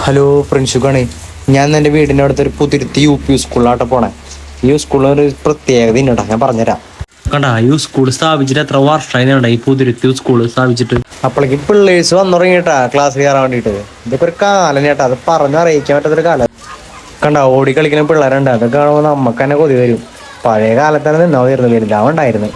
Hello ഫ്രണ്ട്സുകാണ്. ഞാൻ എൻ്റെ വീടിൻ്റെ അടുത്തൊരു പുതിരുത്തി UP സ്കൂളിലാട്ടെ പോണേ. ഈ സ്കൂളിനൊരു പ്രത്യേകത ഉണ്ട്, ഞാൻ പറഞ്ഞുതരാം. കണ്ടാ ഈ സ്കൂൾ സ്ഥാപിച്ചിട്ട് എത്ര വർഷമായി ഈ പുതിരുത്തി സ്കൂൾ സ്ഥാപിച്ചിട്ട്. അപ്പോഴേക്ക് പിള്ളേഴ്സ് വന്നു തുടങ്ങിയിട്ടാ ക്ലാസ് കയറാൻ വേണ്ടിയിട്ട്. ഇതൊക്കെ ഒരു കാലം ചേട്ടാ, അത് പറഞ്ഞറിയിക്കാൻ പറ്റാത്തൊരു കാലം. കണ്ടാ ഓടി കളിക്കുന്ന പിള്ളേരുണ്ട്, അതൊക്കെ കാണുമ്പോൾ നമുക്ക് തന്നെ കൊതി വരും. പഴയ കാലത്താണ് നിന്നാ വരുന്നത്, വലുതാവുണ്ടായിരുന്നു.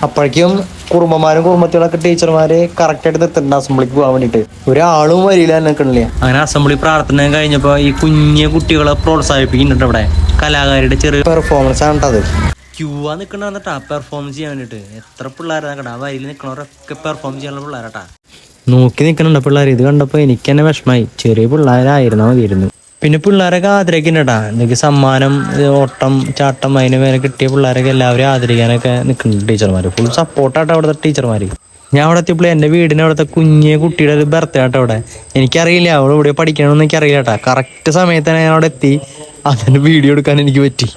അപ്പോഴേക്കും കുറുമ്പന്മാരും കുറുമ്പത്തികളൊക്കെ ടീച്ചർമാര് കറക്റ്റായിട്ട് നിർത്തുന്നുണ്ട് അസംബ്ലിക്ക് പോകാൻ വേണ്ടിട്ട്. ഒരാളും വരില്ല നിൽക്കണില്ല. അങ്ങനെ അസംബ്ലി പ്രാർത്ഥന കഴിഞ്ഞപ്പോ ഈ കുഞ്ഞു കുട്ടികളെ പ്രോത്സാഹിപ്പിക്കുന്നുണ്ട്. ഇവിടെ കലാകാരുടെ ചെറിയ പെർഫോമൻസ് ആണ് അത്. ക്യൂവാ നിൽക്കണ്ടാ പെർഫോമൻസ് ചെയ്യാൻ വേണ്ടിട്ട്. എത്ര പിള്ളേരാ വരിയിൽ നിൽക്കണവരൊക്കെ പെർഫോം ചെയ്യാനുള്ള പിള്ളേരാട്ടാ. നോക്കി നിൽക്കണുണ്ട് പിള്ളേർ. ഇത് കണ്ടപ്പോ എനിക്ക് തന്നെ വിഷമായി. ചെറിയ പിള്ളേരായിരുന്നാ മതിയായിരുന്നു. പിന്നെ പിള്ളേരൊക്കെ ആദരിക്കുന്നുണ്ടാ. എന്തൊക്കെ സമ്മാനം, ഓട്ടം, ചാട്ടം, അതിന് മേലെ കിട്ടിയ പിള്ളേരൊക്കെ എല്ലാവരും ആദരിക്കാനൊക്കെ നിൽക്കുന്നുണ്ട് ടീച്ചർമാർ. ഫുൾ സപ്പോർട്ടാട്ടോ അവിടുത്തെ ടീച്ചർമാർ. ഞാൻ അവിടെ എത്തിയപ്പോൾ എൻ്റെ വീടിൻ്റെ അവിടുത്തെ കുഞ്ഞ് കുട്ടിയുടെ ഒരു ബർത്ത്ഡേ ആട്ടോ അവിടെ. എനിക്കറിയില്ല അവൾ ഇവിടെ പഠിക്കണമെന്ന് എനിക്കറിയില്ല കേട്ടാ. കറക്റ്റ് സമയത്താണ് ഞാൻ അവിടെ എത്തി. അതിൻ്റെ വീഡിയോ എടുക്കാൻ എനിക്ക് പറ്റി.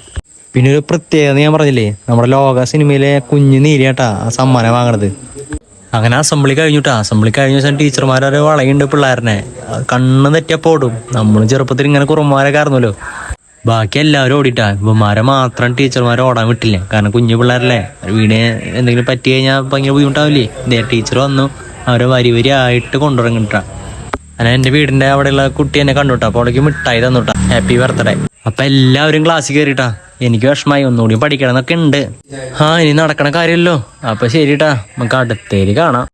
പിന്നെ ഒരു പ്രത്യേകത ഞാൻ പറഞ്ഞില്ലേ, നമ്മുടെ ലോക സിനിമയിലെ കുഞ്ഞ് നീരിയാട്ടാ ആ സമ്മാനം വാങ്ങണത്. അങ്ങനെ അസംബ്ലി കഴിഞ്ഞിട്ടാ. അസംബ്ലി കഴിഞ്ഞ ദിവസം ടീച്ചർമാരൊരു വളയുണ്ട് പിള്ളേരനെ. കണ്ണ് തെറ്റിയപ്പോടും. നമ്മൾ ചെറുപ്പത്തിൽ ഇങ്ങനെ കുറുമാരൊക്കെ ആയിരുന്നല്ലോ. ബാക്കി എല്ലാവരും ഓടിട്ടാ. ഇവന്മാരെ മാത്രം ടീച്ചർമാരെ ഓടാൻ വിട്ടില്ല. കാരണം കുഞ്ഞു പിള്ളേരല്ലേ, വീട് എന്തെങ്കിലും പറ്റി കഴിഞ്ഞാൽ ഭയങ്കര ബുദ്ധിമുട്ടാവില്ലേ. ഇതേ ടീച്ചർ വന്നു അവരെ വരി ആയിട്ട് കൊണ്ടുവരങ്ങിട്ടാ. അങ്ങനെ എൻ്റെ വീടിൻ്റെ അവിടെയുള്ള കുട്ടി എന്നെ കണ്ടുട്ടാ. അപ്പോൾ അവളേക്ക് മിഠായി തന്നുട്ടാ, ഹാപ്പി ബർത്ത്ഡേ. അപ്പം എല്ലാവരും ക്ലാസ്സിൽ കയറിയിട്ടാ. എനിക്ക് വിഷമായി, ഒന്നുകൂടി പഠിക്കണം എന്നൊക്കെ ഉണ്ട്. ഇനി നടക്കണ കാര്യമല്ലോ. അപ്പം ശരിട്ടാ, നമുക്ക് അടുത്തേക്ക് കാണാം.